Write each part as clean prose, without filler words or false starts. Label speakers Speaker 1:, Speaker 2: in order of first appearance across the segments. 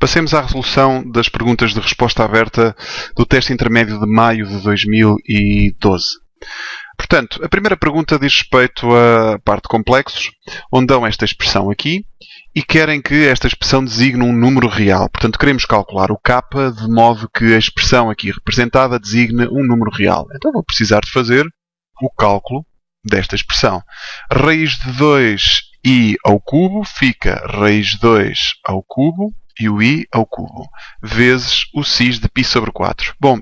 Speaker 1: Passemos à resolução das perguntas de resposta aberta do teste intermédio de maio de 2012. Portanto, a primeira pergunta diz respeito à parte de complexos, onde dão esta expressão aqui e querem que esta expressão designe um número real. Portanto, queremos calcular o k de modo que a expressão aqui representada designe um número real. Então vou precisar de fazer o cálculo desta expressão. Raiz de 2i ao cubo fica raiz de 2 ao cubo e o i ao cubo, vezes o cis de π sobre 4. Bom,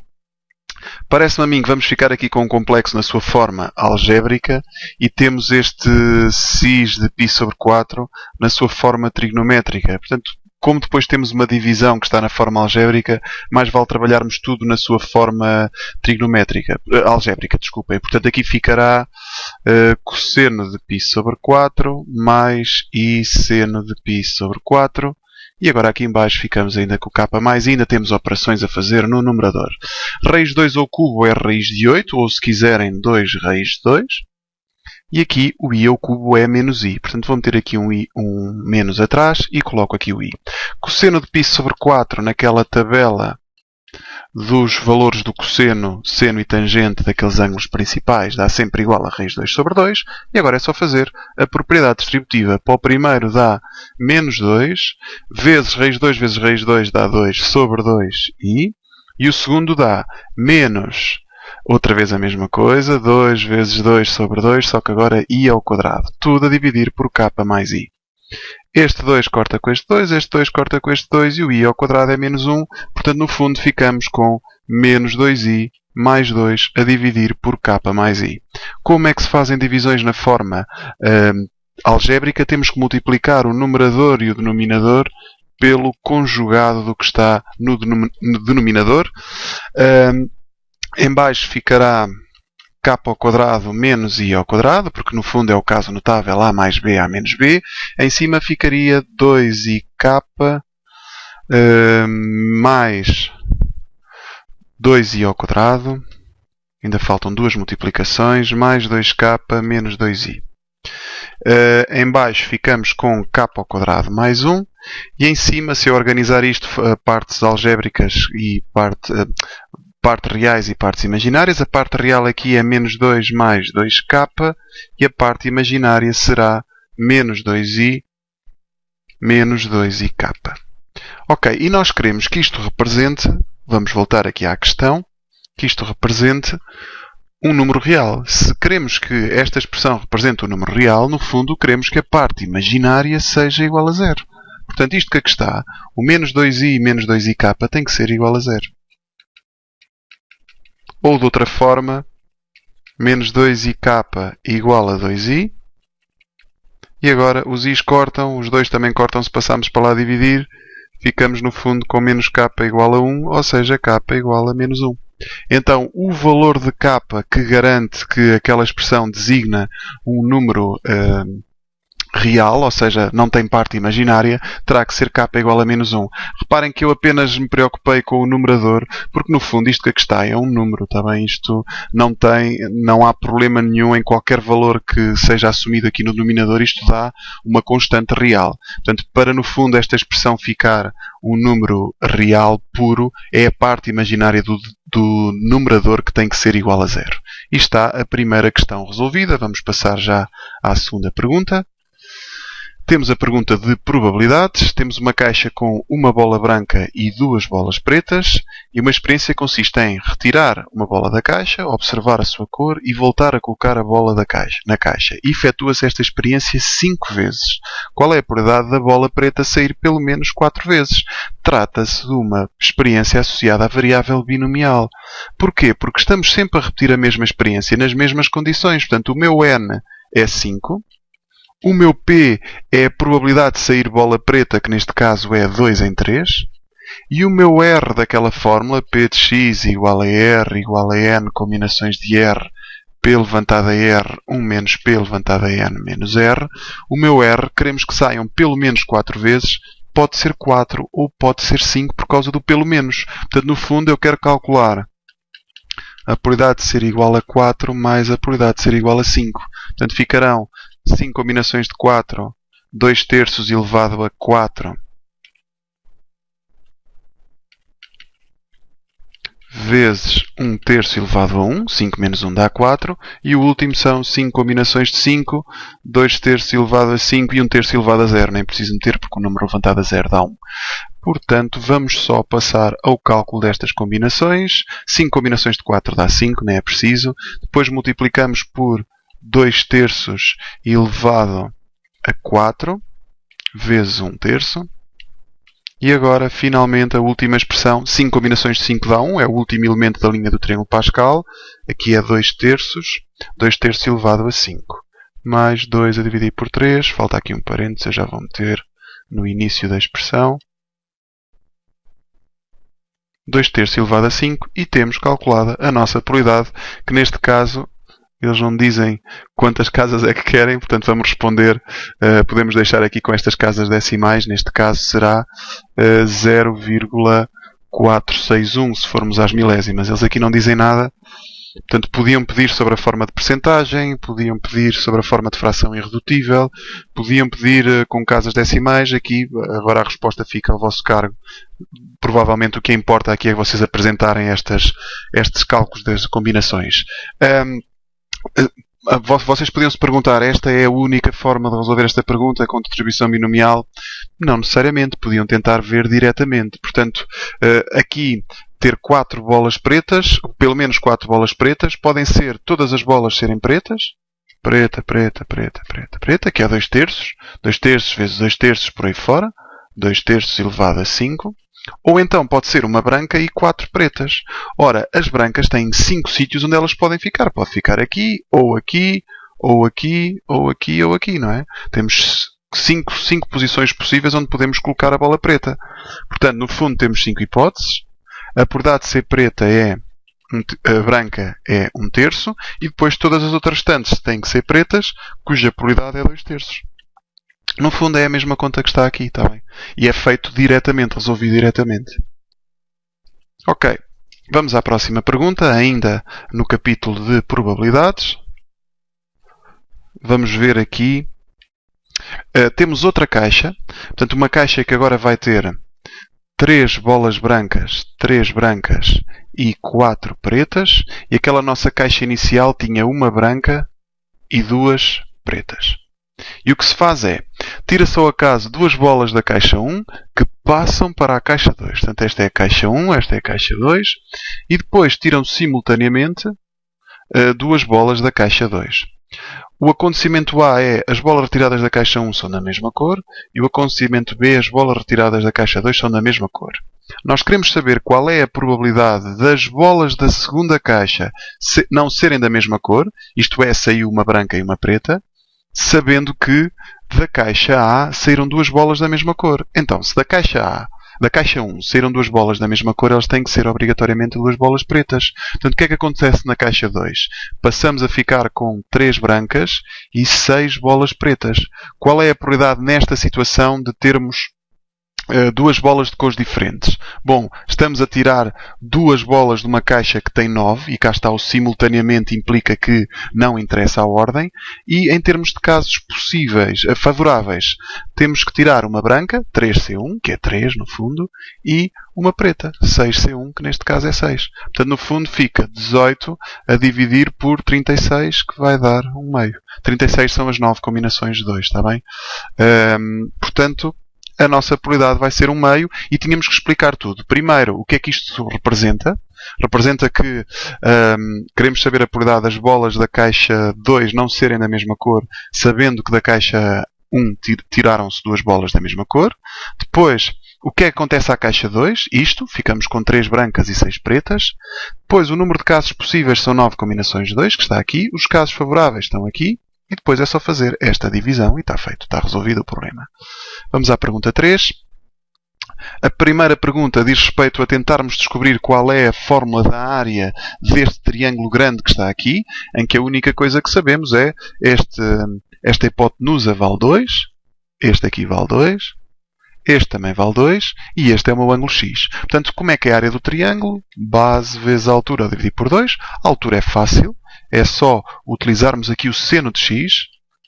Speaker 1: parece-me a mim que vamos ficar aqui com um complexo na sua forma algébrica e temos este cis de π sobre 4 na sua forma trigonométrica. Portanto, como depois temos uma divisão que está na forma algébrica, mais vale trabalharmos tudo na sua forma trigonométrica, algébrica, desculpem. Portanto, aqui ficará cosseno de π sobre 4 mais i seno de π sobre 4. E agora aqui em baixo ficamos ainda com o k mais e ainda temos operações a fazer no numerador. Raiz de 2 ao cubo é raiz de 8, ou se quiserem 2 raiz de 2. E aqui o i ao cubo é menos i. Portanto, vou meter aqui um menos atrás e coloco aqui o i. Cosseno de π sobre 4 naquela tabela dos valores do cosseno, seno e tangente daqueles ângulos principais dá sempre igual a raiz de 2 sobre 2. E agora é só fazer a propriedade distributiva. Para o primeiro dá menos 2, vezes raiz de 2 dá 2 sobre 2i. E o segundo dá menos, outra vez a mesma coisa, 2 vezes 2 sobre 2, só que agora i ao quadrado. Tudo a dividir por k mais i. Este 2 corta com este 2, este 2 corta com este 2 e o i ao quadrado é menos 1. Portanto, no fundo, ficamos com menos 2i mais 2 a dividir por k mais i. Como é que se fazem divisões na forma algébrica? Temos que multiplicar o numerador e o denominador pelo conjugado do que está no denominador. Em baixo ficará k ao quadrado menos i ao quadrado, porque no fundo é o caso notável a mais b, a menos b. Em cima ficaria 2ik mais 2i ao quadrado. Ainda faltam duas multiplicações, mais 2k menos 2i. Em baixo ficamos com k ao quadrado mais 1. E em cima, se eu organizar isto, partes algébricas e partes reais e partes imaginárias, a parte real aqui é menos 2 mais 2k e a parte imaginária será menos 2i menos 2ik. Ok, e nós queremos que isto represente, vamos voltar aqui à questão, que isto represente um número real. Se queremos que esta expressão represente um número real, no fundo queremos que a parte imaginária seja igual a 0. Portanto, isto que aqui está, o menos 2i e menos 2ik tem que ser igual a 0. Ou de outra forma, menos 2ik igual a 2i. E agora os i's cortam, os 2 também cortam se passarmos para lá dividir. Ficamos no fundo com menos k igual a 1, ou seja, k igual a menos 1. Então, o valor de k que garante que aquela expressão designa um número real, ou seja, não tem parte imaginária, terá que ser k igual a menos 1. Reparem que eu apenas me preocupei com o numerador, porque no fundo isto que aqui está é um número, está bem? Isto não há problema nenhum em qualquer valor que seja assumido aqui no denominador, isto dá uma constante real. Portanto, para no fundo esta expressão ficar um número real puro, é a parte imaginária do numerador que tem que ser igual a 0. E está a primeira questão resolvida. Vamos passar já à segunda pergunta. Temos a pergunta de probabilidades. Temos uma caixa com uma bola branca e duas bolas pretas. E uma experiência consiste em retirar uma bola da caixa, observar a sua cor e voltar a colocar a bola na caixa. E efetua-se esta experiência 5 vezes. Qual é a probabilidade da bola preta sair pelo menos 4 vezes? Trata-se de uma experiência associada à variável binomial. Porquê? Porque estamos sempre a repetir a mesma experiência nas mesmas condições. Portanto, o meu n é 5. O meu P é a probabilidade de sair bola preta, que neste caso é 2 em 3. E o meu R daquela fórmula, P de x igual a R igual a N combinações de R, P elevantado a R, 1 menos P elevantado a N menos R. O meu R, queremos que saiam pelo menos 4 vezes. Pode ser 4 ou pode ser 5 por causa do pelo menos. Portanto, no fundo, eu quero calcular a probabilidade de ser igual a 4 mais a probabilidade de ser igual a 5. Portanto, ficarão 5 combinações de 4, 2 terços elevado a 4 vezes 1/3 elevado a 1, 5 menos 1 dá 4, e o último são 5 combinações de 5, 2/3 elevado a 5 e 1/3 elevado a 0. Nem preciso meter porque o número levantado a 0 dá 1. Portanto, vamos só passar ao cálculo destas combinações. 5 combinações de 4 dá 5, nem é preciso. Depois multiplicamos por 2/3 elevado a 4, vezes 1/3. E agora, finalmente, a última expressão. 5 combinações de 5 dá 1. É o último elemento da linha do triângulo Pascal. Aqui é 2/3. 2/3 elevado a 5. Mais 2 a dividir por 3. Falta aqui um parênteses. Eu já vou meter no início da expressão. 2/3 elevado a 5. E temos calculada a nossa probabilidade, que neste caso... Eles não dizem quantas casas é que querem, portanto vamos responder, podemos deixar aqui com estas casas decimais, neste caso será 0,461 se formos às milésimas. Eles aqui não dizem nada, portanto podiam pedir sobre a forma de percentagem, podiam pedir sobre a forma de fração irredutível, podiam pedir com casas decimais. Aqui agora a resposta fica ao vosso cargo. Provavelmente o que importa aqui é vocês apresentarem estes cálculos das combinações. Vocês podiam se perguntar, esta é a única forma de resolver esta pergunta com distribuição binomial? Não necessariamente, podiam tentar ver diretamente. Portanto, aqui ter 4 bolas pretas, pelo menos 4 bolas pretas, podem ser todas as bolas serem pretas. Preta, preta, preta, preta, preta, que é 2/3. 2/3 vezes 2/3 por aí fora. 2/3 elevado a 5. Ou então pode ser uma branca e 4 pretas. Ora, as brancas têm 5 sítios onde elas podem ficar. Pode ficar aqui, ou aqui, ou aqui, ou aqui, ou aqui, não é? Temos 5 posições possíveis onde podemos colocar a bola preta. Portanto, no fundo temos 5 hipóteses. A probabilidade de ser preta a branca é 1/3. E depois todas as outras restantes têm que ser pretas, cuja probabilidade é 2/3. No fundo é a mesma conta que está aqui, está bem? E é feito diretamente, resolvido diretamente. Ok, vamos à próxima pergunta, ainda no capítulo de probabilidades. Vamos ver aqui. Temos outra caixa, portanto uma caixa que agora vai ter 3 bolas brancas, 3 brancas e 4 pretas. E aquela nossa caixa inicial tinha uma branca e 2 pretas. E o que se faz é, tira-se ao acaso 2 bolas da caixa 1 que passam para a caixa 2. Portanto, esta é a caixa 1, esta é a caixa 2. E depois tiram simultaneamente 2 bolas da caixa 2. O acontecimento A é as bolas retiradas da caixa 1 são da mesma cor. E o acontecimento B, as bolas retiradas da caixa 2 são da mesma cor. Nós queremos saber qual é a probabilidade das bolas da segunda caixa não serem da mesma cor. Isto é, saiu uma branca e uma preta. Sabendo que da caixa A saíram 2 bolas da mesma cor. Então, se da caixa 1 saíram 2 bolas da mesma cor, elas têm que ser obrigatoriamente 2 bolas pretas. Portanto, o que é que acontece na caixa 2? Passamos a ficar com 3 brancas e 6 bolas pretas. Qual é a probabilidade nesta situação de termos 2 bolas de cores diferentes? Bom, estamos a tirar 2 bolas de uma caixa que tem 9, e cá está o simultaneamente, implica que não interessa a ordem, e em termos de casos possíveis, favoráveis, temos que tirar uma branca, 3C1, que é 3 no fundo, e uma preta, 6C1, que neste caso é 6. Portanto, no fundo fica 18 a dividir por 36, que vai dar 1/2. 36 são as 9 combinações de 2, está bem? Portanto, a nossa probabilidade vai ser 1/2 e tínhamos que explicar tudo. Primeiro, o que é que isto representa? Representa que queremos saber a probabilidade das bolas da caixa 2 não serem da mesma cor, sabendo que da caixa 1 tiraram-se 2 bolas da mesma cor. Depois, o que é que acontece à caixa 2? Isto, ficamos com 3 brancas e 6 pretas. Depois, o número de casos possíveis são 9 combinações de 2, que está aqui. Os casos favoráveis estão aqui. E depois é só fazer esta divisão e está feito, está resolvido o problema. Vamos à pergunta 3. A primeira pergunta diz respeito a tentarmos descobrir qual é a fórmula da área deste triângulo grande que está aqui, em que a única coisa que sabemos é esta hipotenusa vale 2, este aqui vale 2, este também vale 2 e este é o meu ângulo x. Portanto, como é que é a área do triângulo? Base vezes a altura a dividir por 2. A altura é fácil. É só utilizarmos aqui o seno de x.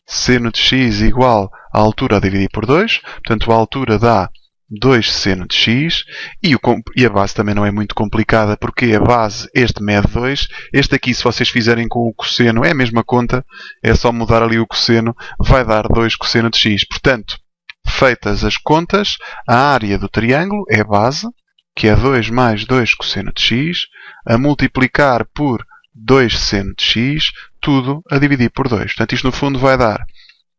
Speaker 1: Seno de x igual à altura a dividir por 2. Portanto, a altura dá 2 seno de x, e a base também não é muito complicada, porque a base, este mede 2, este aqui, se vocês fizerem com o cosseno, é a mesma conta, é só mudar ali o cosseno, vai dar 2 cosseno de x. Portanto, feitas as contas, a área do triângulo é a base, que é 2 mais 2 cosseno de x, a multiplicar por 2 seno de x, tudo a dividir por 2. Portanto, isto no fundo vai dar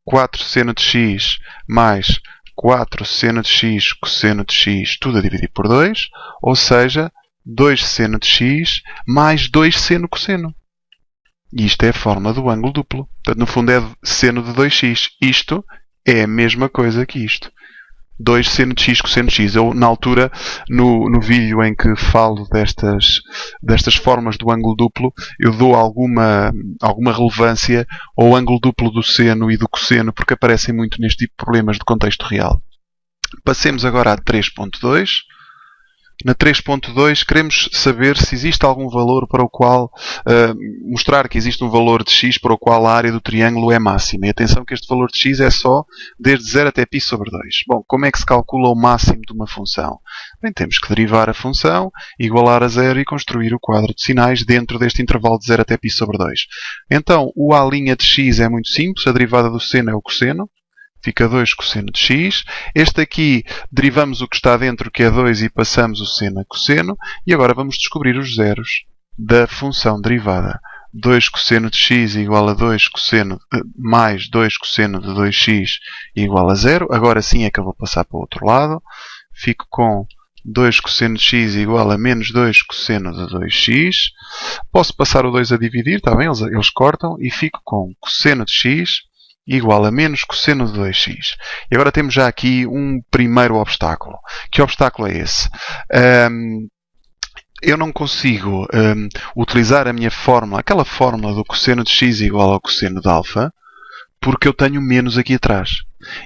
Speaker 1: 4 seno de x mais 4 seno de x cosseno de x, tudo a dividir por 2, ou seja, 2 seno de x mais 2 seno cosseno. E isto é a forma do ângulo duplo. Portanto, no fundo é seno de 2x. Isto é a mesma coisa que isto. 2 seno de x cosseno de x. Eu, na altura, no vídeo em que falo destas formas do ângulo duplo, eu dou alguma relevância ao ângulo duplo do seno e do cosseno, porque aparecem muito neste tipo de problemas de contexto real. Passemos agora a 3.2. Na 3.2 queremos saber se existe algum valor para o qual mostrar que existe um valor de x para o qual a área do triângulo é máxima. E atenção que este valor de x é só desde 0 até π sobre 2. Bom, como é que se calcula o máximo de uma função? Bem, temos que derivar a função, igualar a 0 e construir o quadro de sinais dentro deste intervalo de 0 até π sobre 2. Então, o a' de x é muito simples, a derivada do seno é o cosseno. Fica 2 cosseno de x. Este aqui, derivamos o que está dentro, que é 2, e passamos o seno a cosseno. E agora vamos descobrir os zeros da função derivada. 2 cosseno de x igual a 2 cosseno mais 2 cosseno de 2x igual a 0. Agora sim é que eu vou passar para o outro lado. Fico com 2 cosseno de x igual a menos 2 cosseno de 2x. Posso passar o 2 a dividir, está bem? Eles cortam. E fico com cosseno de x igual a menos cosseno de 2x. E agora temos já aqui um primeiro obstáculo. Que obstáculo é esse? Eu não consigo utilizar a minha fórmula, aquela fórmula do cosseno de x igual ao cosseno de alfa, porque eu tenho menos aqui atrás.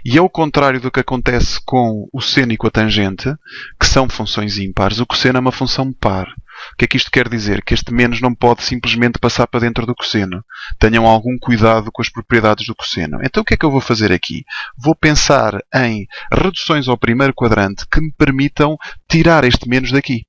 Speaker 1: E ao contrário do que acontece com o seno e com a tangente, que são funções ímpares, o cosseno é uma função par. O que é que isto quer dizer? Que este menos não pode simplesmente passar para dentro do cosseno. Tenham algum cuidado com as propriedades do cosseno. Então o que é que eu vou fazer aqui? Vou pensar em reduções ao primeiro quadrante que me permitam tirar este menos daqui.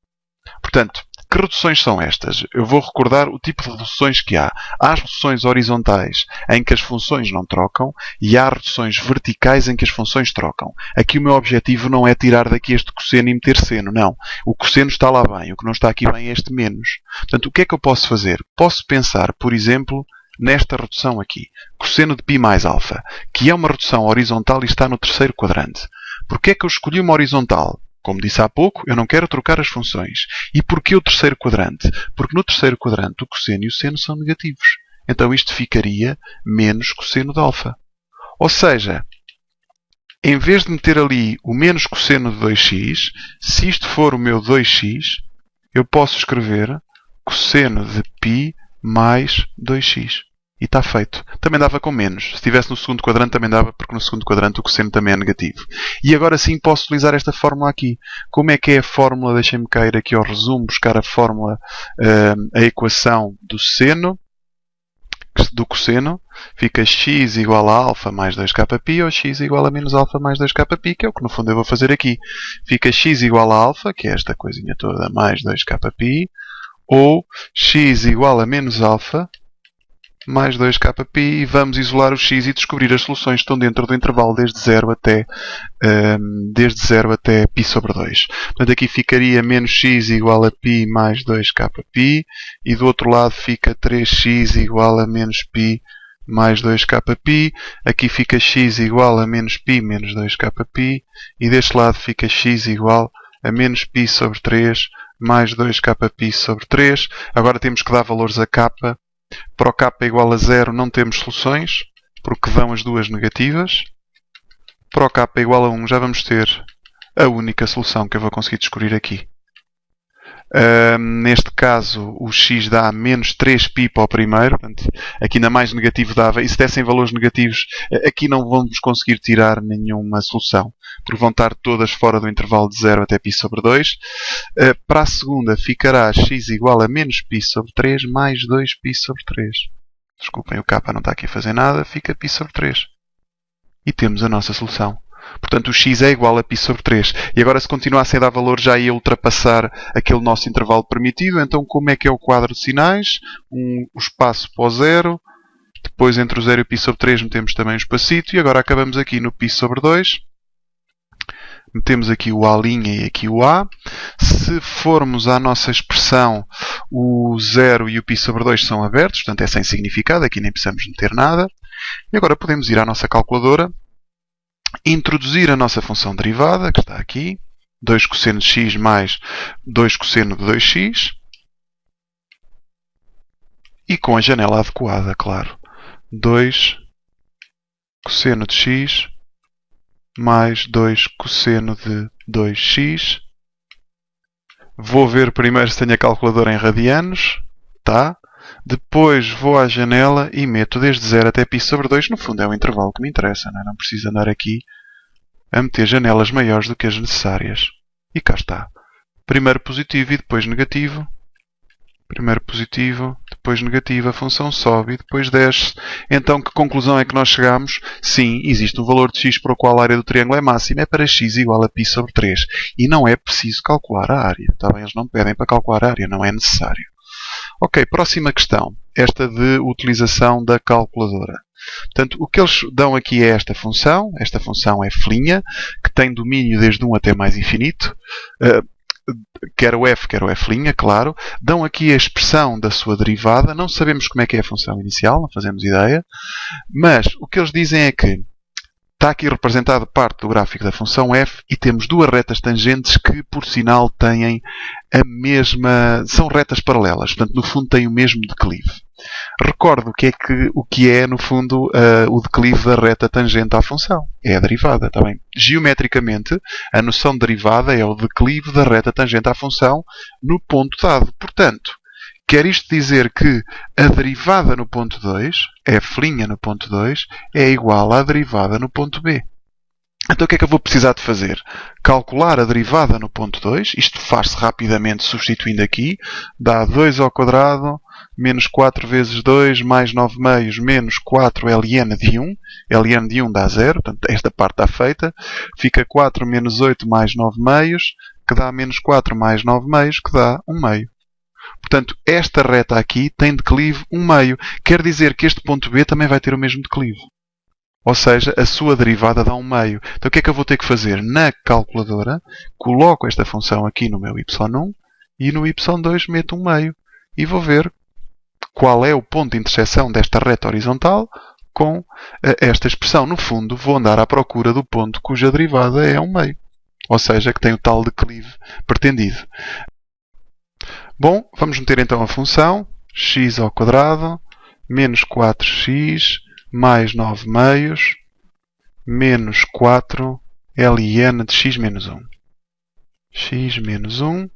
Speaker 1: Portanto, que reduções são estas? Eu vou recordar o tipo de reduções que há. Há as reduções horizontais, em que as funções não trocam, e há reduções verticais, em que as funções trocam. Aqui o meu objetivo não é tirar daqui este cosseno e meter seno, não. O cosseno está lá bem, o que não está aqui bem é este menos. Portanto, o que é que eu posso fazer? Posso pensar, por exemplo, nesta redução aqui, cosseno de π mais alfa, que é uma redução horizontal e está no terceiro quadrante. Porquê é que eu escolhi uma horizontal? Como disse há pouco, eu não quero trocar as funções. E porquê o terceiro quadrante? Porque no terceiro quadrante o cosseno e o seno são negativos. Então isto ficaria menos cosseno de alfa. Ou seja, em vez de meter ali o menos cosseno de 2x, se isto for o meu 2x, eu posso escrever cosseno de π mais 2x. E está feito. Também dava com menos. Se estivesse no segundo quadrante também dava, porque no segundo quadrante o cosseno também é negativo. E agora sim posso utilizar esta fórmula aqui. Como é que é a fórmula? Deixem-me cair aqui ao resumo, buscar a fórmula, a equação do seno, do cosseno. Fica x igual a alfa mais 2kπ, ou x igual a menos alfa mais 2kπ, que é o que no fundo eu vou fazer aqui. Fica x igual a alfa, que é esta coisinha toda, mais 2kπ, ou x igual a menos alfa mais 2kπ, e vamos isolar o x e descobrir as soluções que estão dentro do intervalo desde 0 até π sobre 2. Portanto, aqui ficaria menos x igual a π mais 2kπ, e do outro lado fica 3x igual a menos π mais 2kπ. Aqui fica x igual a menos π menos 2kπ, e deste lado fica x igual a menos π sobre 3 mais 2kπ sobre 3. Agora temos que dar valores a k. Para o k igual a 0 não temos soluções, porque dão as duas negativas. Para o k igual a 1 já vamos ter a única solução que eu vou conseguir descobrir aqui. Neste caso, o x dá menos 3π para o primeiro. Portanto, aqui ainda mais negativo dava. E se dessem valores negativos, aqui não vamos conseguir tirar nenhuma solução, porque vão estar todas fora do intervalo de 0 até π sobre 2. Para a segunda, ficará x igual a menos π sobre 3 mais 2π sobre 3. Desculpem, o k não está aqui a fazer nada. Fica π sobre 3. E temos a nossa solução. Portanto, o x é igual a π sobre 3. E agora, se continuassem a dar valor, já ia ultrapassar aquele nosso intervalo permitido. Então, como é que é o quadro de sinais? O espaço para o 0. Depois, entre o 0 e o π sobre 3, metemos também um espacito. E agora acabamos aqui no π sobre 2. Metemos aqui o A' e aqui o A. Se formos à nossa expressão, o 0 e o π sobre 2 são abertos, portanto é sem significado, aqui nem precisamos meter nada. E agora podemos ir à nossa calculadora, introduzir a nossa função derivada, que está aqui, 2 cosseno de x mais 2 cosseno de 2x, e com a janela adequada, claro. 2 cosseno de x mais 2 cosseno de 2x. Vou ver primeiro se tenho a calculadora em radianos. Tá? Depois vou à janela e meto desde 0 até π sobre 2. No fundo é o intervalo que me interessa. Não preciso andar aqui a meter janelas maiores do que as necessárias. E cá está. Primeiro positivo e depois negativo. Primeiro positivo, depois negativo, a função sobe e depois desce. Então, que conclusão é que nós chegamos? Sim, existe um valor de x para o qual a área do triângulo é máxima, é para x igual a π sobre 3. E não é preciso calcular a área. Tá bem? Eles não pedem para calcular a área, não é necessário. Ok, próxima questão. Esta de utilização da calculadora. Portanto, o que eles dão aqui é esta função. Esta função é flinha, que tem domínio desde 1 até mais infinito. Quer o f, quer o f', claro. Dão aqui a expressão da sua derivada. Não sabemos como é que é a função inicial, não fazemos ideia. Mas o que eles dizem é que está aqui representado parte do gráfico da função f e temos duas retas tangentes que, por sinal, têm a mesma... são retas paralelas. Portanto, no fundo, têm o mesmo declive. Recordo o que é, no fundo, o declive da reta tangente à função. É a derivada, está bem? Geometricamente, a noção de derivada é o declive da reta tangente à função no ponto dado. Portanto, quer isto dizer que a derivada no ponto 2, f' no ponto 2, é igual à derivada no ponto B. Então o que é que eu vou precisar de fazer? Calcular a derivada no ponto 2. Isto faz-se rapidamente substituindo aqui. Dá 2 ao quadrado menos 4 vezes 2 mais 9 meios menos 4 ln de 1. ln de 1 dá 0. Portanto, esta parte está feita. Fica 4 menos 8 mais 9 meios, que dá menos 4 mais 9 meios, que dá 1 meio. Portanto, esta reta aqui tem declive 1 meio. Quer dizer que este ponto B também vai ter o mesmo declive. Ou seja, a sua derivada dá 1 meio. Então o que é que eu vou ter que fazer? Na calculadora, coloco esta função aqui no meu y1 e no y2 meto 1 meio. E vou ver qual é o ponto de interseção desta reta horizontal com esta expressão. No fundo, vou andar à procura do ponto cuja derivada é 1 meio. Ou seja, que tem o tal declive pretendido. Bom, vamos meter então a função x ao quadrado menos 4x mais 9 meios menos 4 ln de x menos 1. x menos 1.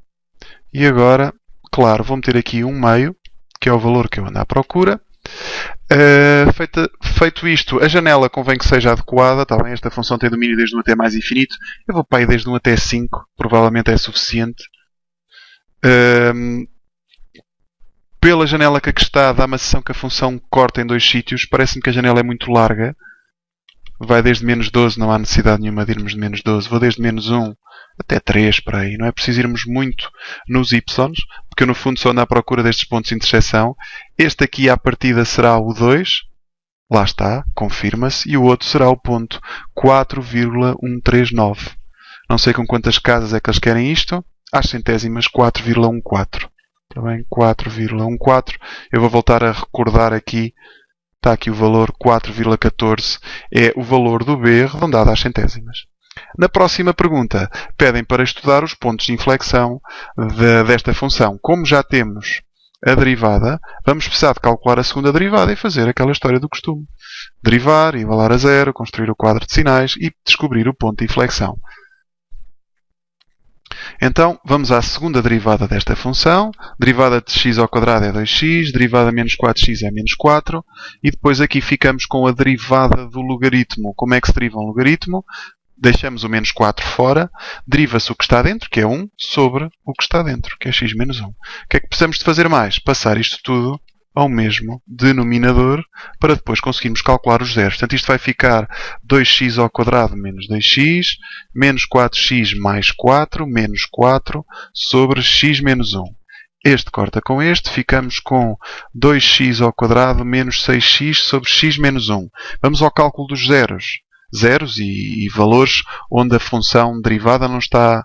Speaker 1: E agora, claro, vou meter aqui 1 meio, que é o valor que eu ando à procura. Feito isto, a janela convém que seja adequada. Tá bem? Esta função tem domínio desde 1 até mais infinito. Eu vou para aí desde 1 até 5. Provavelmente é suficiente. Pela janela que aqui está, dá uma sensação que a função corta em dois sítios. Parece-me que a janela é muito larga. Vai desde menos 12, não há necessidade nenhuma de irmos de menos 12. Vou desde menos 1 até 3, para aí. Não é preciso irmos muito nos y, porque eu no fundo só ando à procura destes pontos de interseção. Este aqui à partida será o 2. Lá está, confirma-se. E o outro será o ponto 4,139. Não sei com quantas casas é que eles querem isto. Às centésimas, 4,14. Está bem? 4,14. Eu vou voltar a recordar aqui. Está aqui o valor 4,14. É o valor do B arredondado às centésimas. Na próxima pergunta, pedem para estudar os pontos de inflexão desta função. Como já temos a derivada, vamos precisar de calcular a segunda derivada e fazer aquela história do costume. Derivar, igualar a zero, construir o quadro de sinais e descobrir o ponto de inflexão. Então, vamos à segunda derivada desta função. Derivada de x ao quadrado é 2x, derivada de menos 4x é menos 4. E depois aqui ficamos com a derivada do logaritmo. Como é que se deriva um logaritmo? Deixamos o menos 4 fora. Deriva-se o que está dentro, que é 1, sobre o que está dentro, que é x menos 1. O que é que precisamos de fazer mais? Passar isto tudo ao mesmo denominador para depois conseguirmos calcular os zeros. Portanto, isto vai ficar 2x ao quadrado menos 2x, menos 4x mais 4, menos 4, sobre x menos 1. Este corta com este, ficamos com 2x ao quadrado menos 6x sobre x menos 1. Vamos ao cálculo dos zeros. Zeros e valores onde a função derivada não está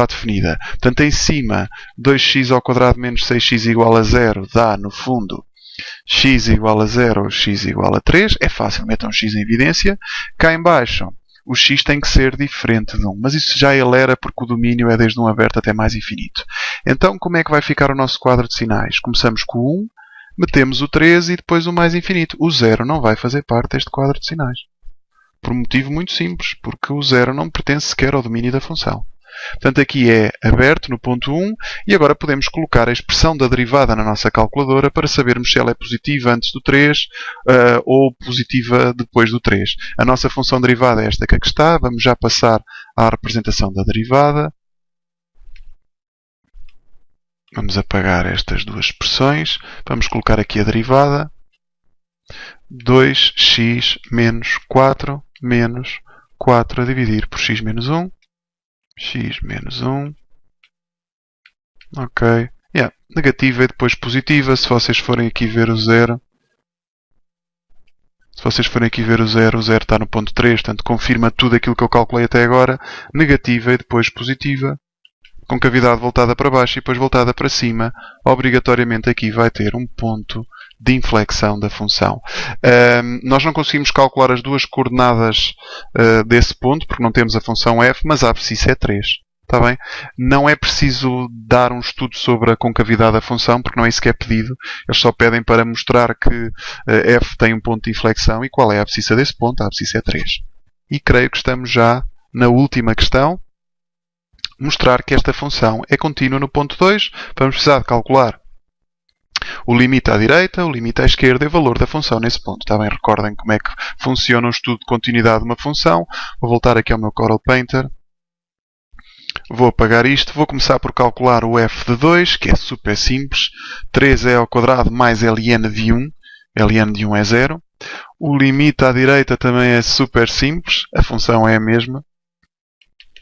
Speaker 1: definida. Portanto, em cima, 2x ao quadrado menos 6x igual a 0 dá, no fundo, x igual a 0 ou x igual a 3. É fácil, metam x em evidência. Cá em baixo, o x tem que ser diferente de 1. Mas isso já acelera porque o domínio é desde 1 aberto até mais infinito. Então, como é que vai ficar o nosso quadro de sinais? Começamos com o 1, metemos o 3 e depois o mais infinito. O 0 não vai fazer parte deste quadro de sinais. Por um motivo muito simples, porque o 0 não pertence sequer ao domínio da função. Portanto, aqui é aberto no ponto 1 e agora podemos colocar a expressão da derivada na nossa calculadora para sabermos se ela é positiva antes do 3 ou positiva depois do 3. A nossa função derivada é esta que aqui está. Vamos já passar à representação da derivada. Vamos apagar estas duas expressões. Vamos colocar aqui a derivada. 2x menos 4 menos 4 a dividir por x menos 1. X menos 1. Ok. Negativa e depois positiva. Se vocês forem aqui ver o 0. O 0 está no ponto 3. Portanto, confirma tudo aquilo que eu calculei até agora. Negativa e depois positiva. Com cavidade voltada para baixo e depois voltada para cima, obrigatoriamente aqui vai ter um ponto de inflexão da função. Nós não conseguimos calcular as duas coordenadas desse ponto, porque não temos a função f, mas a abscissa é 3. Está bem? Não é preciso dar um estudo sobre a concavidade da função, porque não é isso que é pedido. Eles só pedem para mostrar que f tem um ponto de inflexão e qual é a abscissa desse ponto. A abscissa é 3. E creio que estamos já na última questão. Mostrar que esta função é contínua no ponto 2. Vamos precisar de calcular o limite à direita, o limite à esquerda e o valor da função nesse ponto. Está bem? Recordem como é que funciona o estudo de continuidade de uma função. Vou voltar aqui ao meu Corel Painter. Vou apagar isto. Vou começar por calcular o f de 2, que é super simples. 3e ao quadrado mais ln de 1. ln de 1 é 0. O limite à direita também é super simples. A função é a mesma.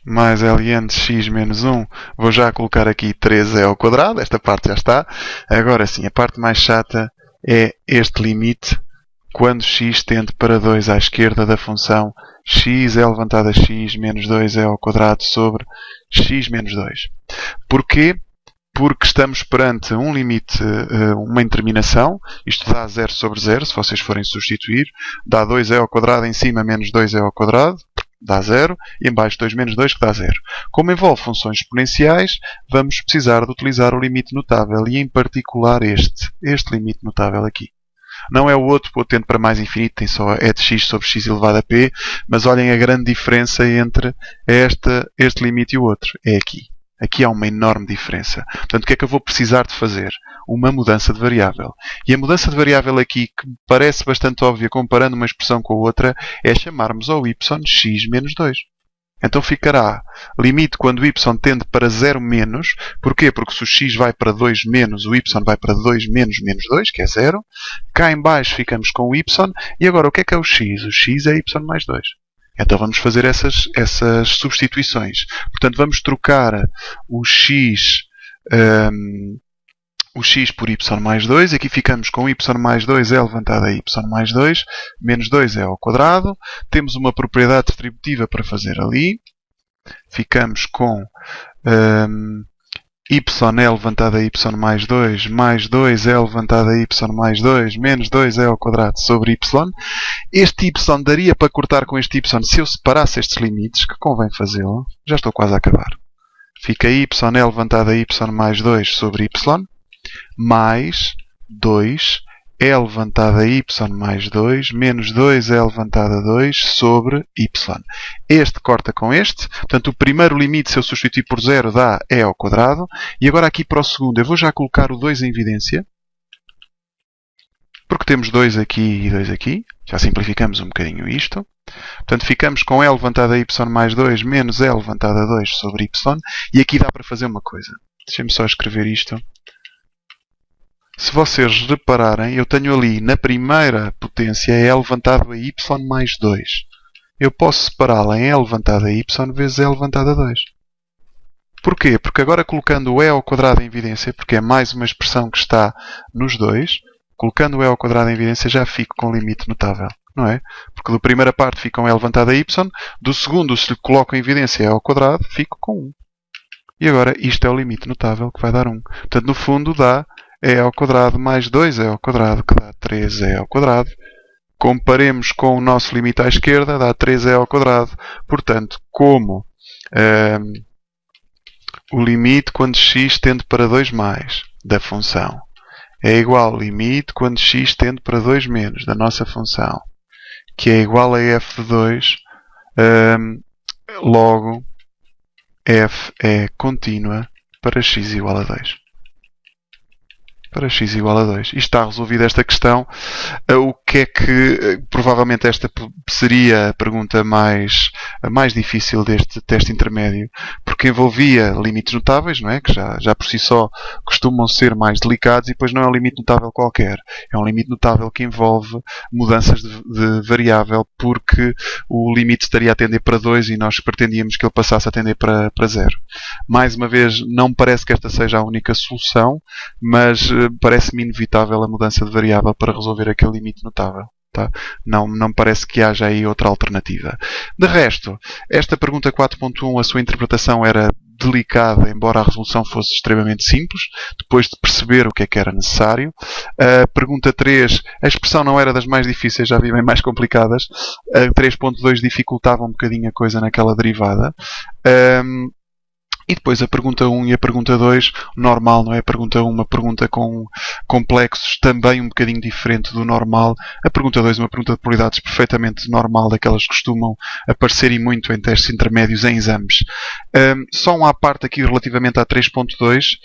Speaker 1: Mais ln de x menos 1, vou já colocar aqui 3e ao quadrado, esta parte já está. Agora sim, a parte mais chata é este limite, quando x tende para 2 à esquerda da função x é levantado a x menos 2e ao quadrado sobre x menos 2. Porquê? Porque estamos perante um limite, uma indeterminação. Isto dá 0 sobre 0, se vocês forem substituir. Dá 2e ao quadrado em cima menos 2e ao quadrado. Dá 0, e em baixo 2 menos 2 que dá 0. Como envolve funções exponenciais, vamos precisar de utilizar o limite notável, e em particular este limite notável aqui. Não é o outro, o tende para mais infinito, tem só de x sobre x elevado a p, mas olhem a grande diferença entre este limite e o outro. É aqui. Aqui há uma enorme diferença. Portanto, o que é que eu vou precisar de fazer? Uma mudança de variável. E a mudança de variável aqui, que me parece bastante óbvia comparando uma expressão com a outra, é chamarmos ao y x menos 2. Então ficará limite quando o y tende para 0 menos. Porquê? Porque se o x vai para 2 menos, o y vai para 2 menos menos 2, que é 0. Cá em baixo ficamos com o y. E agora, o que é o x? O x é y mais 2. Então vamos fazer essas substituições. Portanto, vamos trocar o x por y mais 2. Aqui ficamos com y mais 2 é levantado a y mais 2. Menos 2 é ao quadrado. Temos uma propriedade distributiva para fazer ali. Ficamos com y é levantado a y mais 2 é levantado a y mais 2 menos 2 é ao quadrado sobre y. Este y daria para cortar com este y se eu separasse estes limites, que convém fazê-lo. Já estou quase a acabar. Fica y é levantado a y mais 2 sobre y mais 2 é levantado a y mais 2 menos 2 é levantado a 2 sobre y. Este corta com este. Portanto, o primeiro limite, se eu substituir por 0, dá e ao quadrado. E agora aqui para o segundo, eu vou já colocar o 2 em evidência. Porque temos 2 aqui e 2 aqui. Já simplificamos um bocadinho isto. Portanto, ficamos com e levantado a y mais 2 menos e levantado a 2 sobre y. E aqui dá para fazer uma coisa. Deixem-me só escrever isto. se vocês repararem, eu tenho ali na primeira potência E levantado a y mais 2. Eu posso separá-la em E levantado a y vezes E levantado a 2. Porquê? Porque agora colocando o E ao quadrado em evidência, porque é mais uma expressão que está nos dois, colocando o E ao quadrado em evidência já fico com limite notável. Não é? Porque da primeira parte fica um E levantado a y, do segundo, se lhe coloco em evidência E ao quadrado, fico com 1. E agora isto é o limite notável que vai dar 1. Portanto, no fundo dá E ao quadrado mais 2E ao quadrado, que dá 3E ao quadrado. Comparemos com o nosso limite à esquerda, dá 3E ao quadrado. Portanto, como o limite quando x tende para 2 mais da função é igual ao limite quando x tende para 2 menos da nossa função, que é igual a f de 2, logo f é contínua para x igual a 2. Para x igual a 2. E está resolvida esta questão. O que é que, provavelmente esta seria a pergunta mais difícil deste teste intermédio, porque envolvia limites notáveis, não é? Que já por si só costumam ser mais delicados, e depois não é um limite notável qualquer. É um limite notável que envolve mudanças de variável, porque o limite estaria a tender para 2 e nós pretendíamos que ele passasse a tender para 0. Mais uma vez, não me parece que esta seja a única solução, mas parece-me inevitável a mudança de variável para resolver aquele limite notável. Tá? Não me parece que haja aí outra alternativa. De resto, esta pergunta 4.1, a sua interpretação era delicada, embora a resolução fosse extremamente simples, depois de perceber o que é que era necessário. A pergunta 3, a expressão não era das mais difíceis, já vi bem mais complicadas. A 3.2 dificultava um bocadinho a coisa naquela derivada. E depois a pergunta 1 e a pergunta 2, normal, não é? A pergunta 1, uma pergunta com complexos também um bocadinho diferente do normal. A pergunta 2, uma pergunta de probabilidades perfeitamente normal, daquelas que costumam aparecer e muito em testes intermédios em exames. Só uma parte aqui relativamente à 3.2.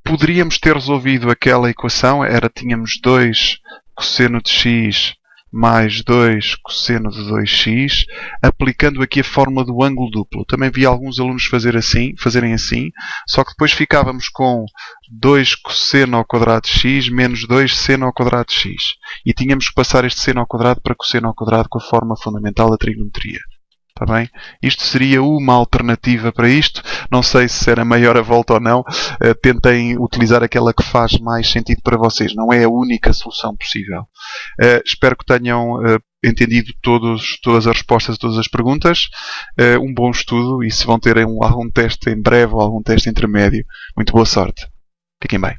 Speaker 1: Poderíamos ter resolvido aquela equação, tínhamos 2 cosseno de x mais 2 cosseno de 2x, aplicando aqui a fórmula do ângulo duplo. Também vi alguns alunos fazerem assim, só que depois ficávamos com 2 cosseno ao quadrado de x menos 2 seno ao quadrado de x. E tínhamos que passar este seno ao quadrado para cosseno ao quadrado com a forma fundamental da trigonometria. Está bem? Isto seria uma alternativa para isto. Não sei se era maior a volta ou não. Tentem utilizar aquela que faz mais sentido para vocês. Não é a única solução possível. Espero que tenham entendido todas as respostas a todas as perguntas. Um bom estudo, e se vão ter algum teste em breve ou algum teste intermédio, muito boa sorte. Fiquem bem.